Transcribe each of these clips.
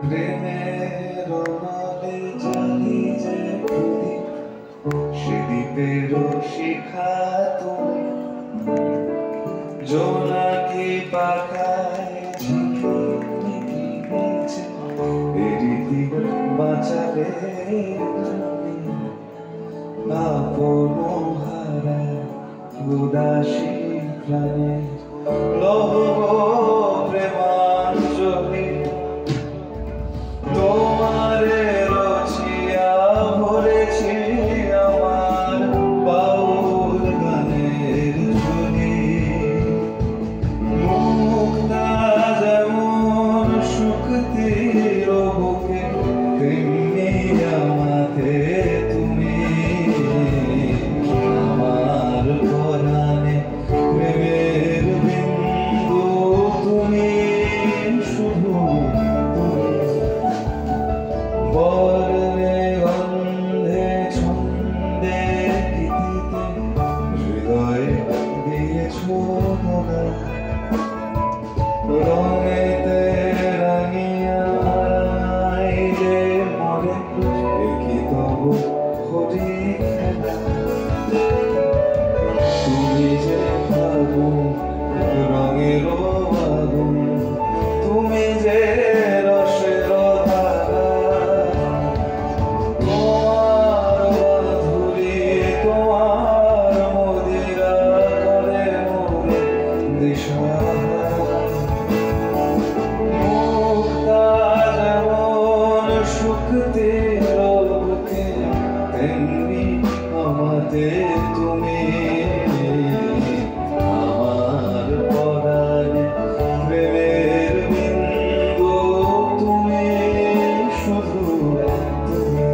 প্রেমের নলে জানি যে প্রদীপ, সে দ্বীপের শিখা তুমি। জোনাকি পাখায় ঝিকিমিকি নিচে এরিতি বাঁচাবে তুমি। আপন হারা উদাসী প্রাণের লৌহ প্রেমাঞ্জলি তোমারে রচিয়া ভরেছি আমার বাউল গানের ঝুলি। মুক্তা যেমন শুকতির বুকে, তেমনি আমাতে তুমি। আমার পরাণে প্রেমের বিন্দু তুমি, শুধু বর্ণে গন্ধে ছন্দে গীতিতে হৃদয় দিয়েছ ধোঁকা। রঙেতে রাঙিয়া আইলে মরে একই তবু হরি খেলা। তুমি যে ফাগুন রঙের আগুন, তুমি যে রসের ধারা। তোমার মাধুরী তোমার মদিরা করে মোরে দিশাহারা। মুক্তা যেমন শুকতির বুকে, তেমনি আমাদের তুমি। আমার পরাণে প্রেমের বিন্দু তুমি, শুধু তুমি।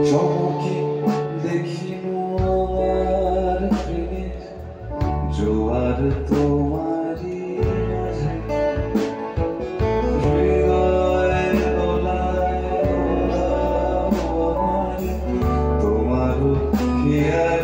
চমকে দেখিনু আমার প্রেমের জোয়ার তোমারি মাঝে। হৃদয় দোলায় দোলাও আমার তোমার খেয়াল